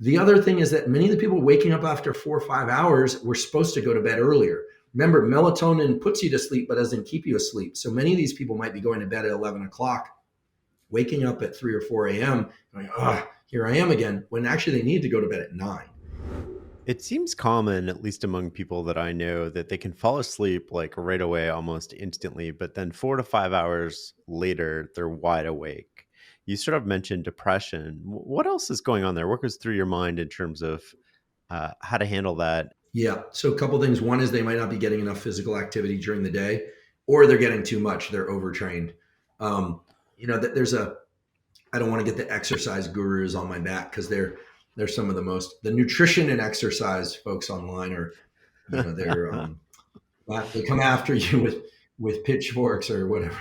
The other thing is that many of the people waking up after 4 or 5 hours were supposed to go to bed earlier. Remember, melatonin puts you to sleep but doesn't keep you asleep. So many of these people might be going to bed at 11 o'clock, waking up at 3 or 4 a.m., going, here I am again, when actually they need to go to bed at 9. It seems common, at least among people that I know, that they can fall asleep like right away, almost instantly, but then 4 to 5 hours later, they're wide awake. You sort of mentioned depression. What else is going on there? What goes through your mind in terms of how to handle that? Yeah. So a couple things. One is they might not be getting enough physical activity during the day, or they're getting too much. They're overtrained. Um, there's a. I don't want to get the exercise gurus on my back because they're some of the nutrition and exercise folks online are, they're they come after you with pitchforks or whatever,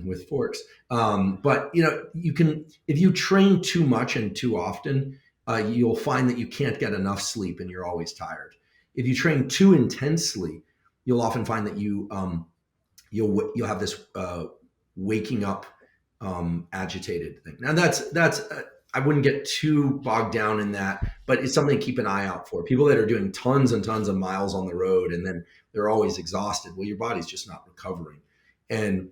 with forks. But you can, if you train too much and too often, you'll find that you can't get enough sleep and you're always tired. If you train too intensely, you'll often find that you'll have this waking up agitated thing. Now that's I wouldn't get too bogged down in that, but it's something to keep an eye out for. People that are doing tons and tons of miles on the road and then they're always exhausted. Well, your body's just not recovering. And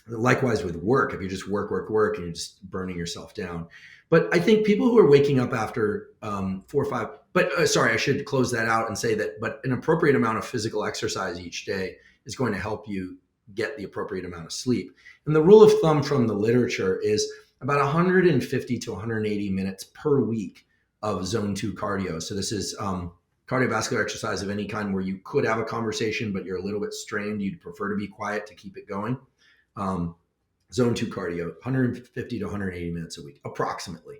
likewise with work, if you just work, and you're just burning yourself down. But I think people who are waking up after 4 or 5, but sorry, I should close that out and say that, but an appropriate amount of physical exercise each day is going to help you get the appropriate amount of sleep. And the rule of thumb from the literature is about 150 to 180 minutes per week of zone 2 cardio. So this is cardiovascular exercise of any kind where you could have a conversation, but you're a little bit strained. You'd prefer to be quiet to keep it going. Um, Zone 2 cardio, 150 to 180 minutes a week, approximately,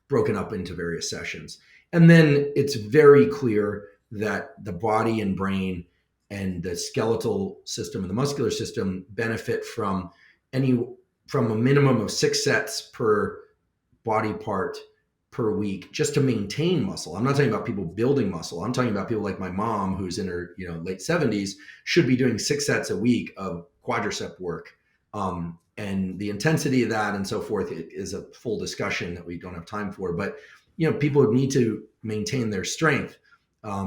broken up into various sessions. And then it's very clear that the body and brain and the skeletal system and the muscular system benefit from a minimum of 6 sets per body part per week just to maintain muscle. I'm not talking about people building muscle. I'm talking about people like my mom, who's in her late 70s, should be doing 6 sets a week of quadricep work. And the intensity of that and so forth is a full discussion that we don't have time for. But people need to maintain their strength.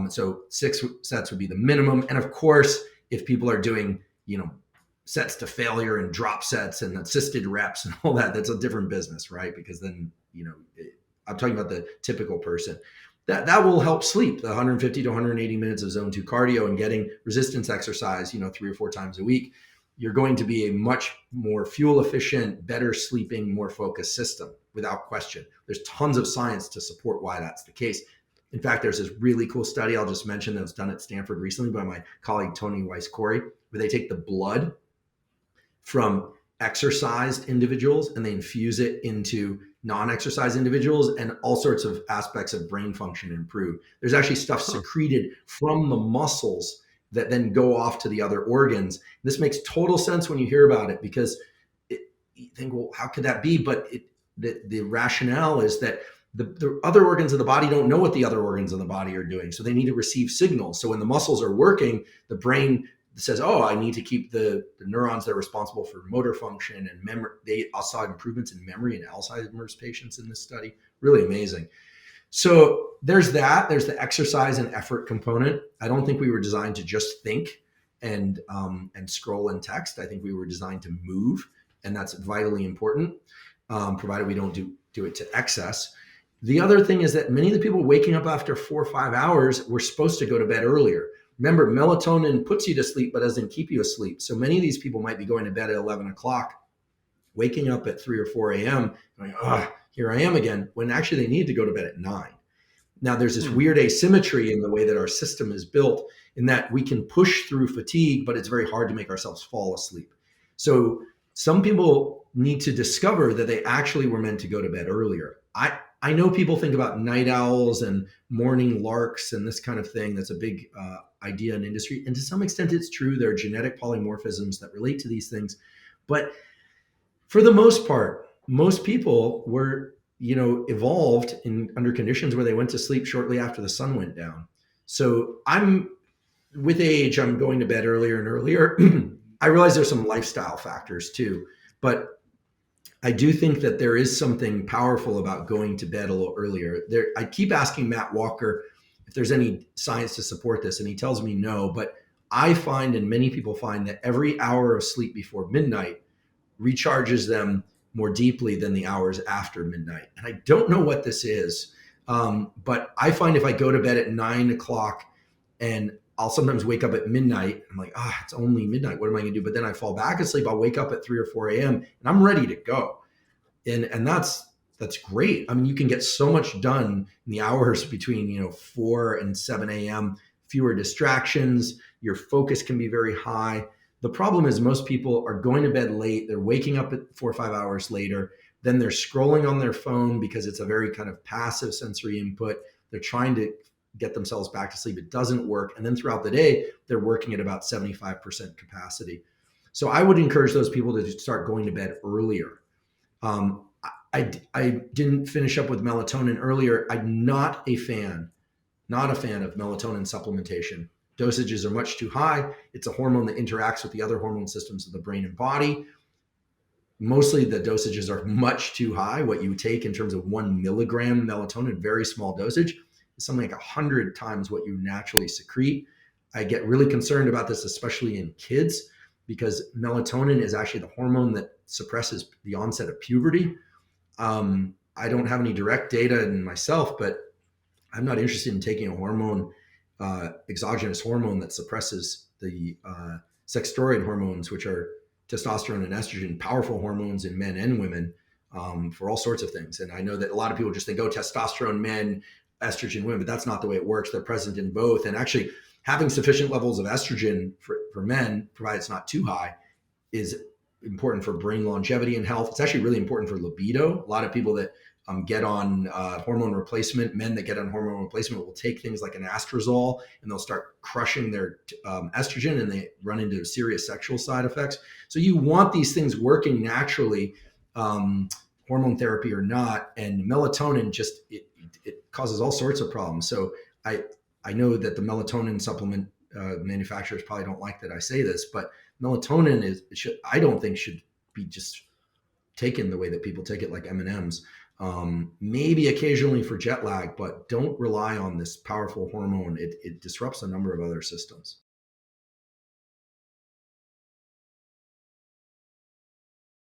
So 6 sets would be the minimum. And of course, if people are doing sets to failure and drop sets and assisted reps and all that, that's a different business, right? Because then I'm talking about the typical person. That will help sleep, the 150 to 180 minutes of zone 2 cardio and getting resistance exercise, 3 or 4 times a week. You're going to be a much more fuel efficient, better sleeping, more focused system without question. There's tons of science to support why that's the case. In fact, there's this really cool study I'll just mention that was done at Stanford recently by my colleague, Tony Weiss-Corey, where they take the blood from exercised individuals and they infuse it into non-exercise individuals, and all sorts of aspects of brain function improve. There's actually stuff secreted from the muscles that then go off to the other organs. This makes total sense when you hear about it because you think, well, how could that be? But the rationale is that the other organs of the body don't know what the other organs of the body are doing. So they need to receive signals. So when the muscles are working, the brain says, oh, I need to keep the neurons that are responsible for motor function and memory. They saw improvements in memory in Alzheimer's patients in this study. Really amazing. So there's that. There's the exercise and effort component. I don't think we were designed to just think and scroll and text. I think we were designed to move, and that's vitally important, provided we don't do it to excess. The other thing is that many of the people waking up after 4 or 5 hours were supposed to go to bed earlier. Remember, melatonin puts you to sleep but doesn't keep you asleep. So many of these people might be going to bed at 11 o'clock, waking up at 3 or 4 a.m., going, here I am again, when actually they need to go to bed at 9. Now, there's this weird asymmetry in the way that our system is built, in that we can push through fatigue, but it's very hard to make ourselves fall asleep. So some people need to discover that they actually were meant to go to bed earlier. I know people think about night owls and morning larks and this kind of thing. That's a big idea in industry. And to some extent, it's true. There are genetic polymorphisms that relate to these things. But for the most part, most people were, evolved under conditions where they went to sleep shortly after the sun went down. So with age, I'm going to bed earlier and earlier. I realize there's some lifestyle factors too, but I do think that there is something powerful about going to bed a little earlier. There, I keep asking Matt Walker if there's any science to support this, and he tells me no. But I find, and many people find, that every hour of sleep before midnight recharges them more deeply than the hours after midnight. And I don't know what this is, but I find if I go to bed at 9 o'clock and I'll sometimes wake up at midnight, I'm like, it's only midnight. What am I going to do? But then I fall back asleep. I'll wake up at 3 or 4 a.m. and I'm ready to go. And that's great. I mean, you can get so much done in the hours between 4 and 7 a.m. Fewer distractions. Your focus can be very high. The problem is most people are going to bed late. They're waking up at 4 or 5 hours later. Then they're scrolling on their phone because it's a very kind of passive sensory input. They're trying to get themselves back to sleep. It doesn't work. And then throughout the day, they're working at about 75% capacity. So I would encourage those people to start going to bed earlier. I didn't finish up with melatonin earlier. I'm not a fan of melatonin supplementation. Dosages are much too high. It's a hormone that interacts with the other hormone systems of the brain and body. Mostly the dosages are much too high. What you take in terms of 1 milligram melatonin, very small dosage, is something like 100 times what you naturally secrete. I get really concerned about this, especially in kids, because melatonin is actually the hormone that suppresses the onset of puberty. I don't have any direct data in myself, but I'm not interested in taking a hormone, exogenous hormone that suppresses the sex steroid hormones, which are testosterone and estrogen, powerful hormones in men and women, for all sorts of things. And I know that a lot of people just think, oh, testosterone men, estrogen women, but that's not the way it works. They're present in both. And actually, having sufficient levels of estrogen for men, provided it's not too high, is important for brain longevity and health. It's actually really important for libido. A lot of people that get on hormone replacement, men that get on hormone replacement will take things like an astrazole and they'll start crushing their estrogen and they run into serious sexual side effects. So you want these things working naturally, hormone therapy or not, and melatonin just, it causes all sorts of problems. So I know that the melatonin supplement manufacturers probably don't like that I say this, but melatonin I don't think should be just taken the way that people take it, like M&Ms. Maybe occasionally for jet lag, but don't rely on this powerful hormone. It disrupts a number of other systems.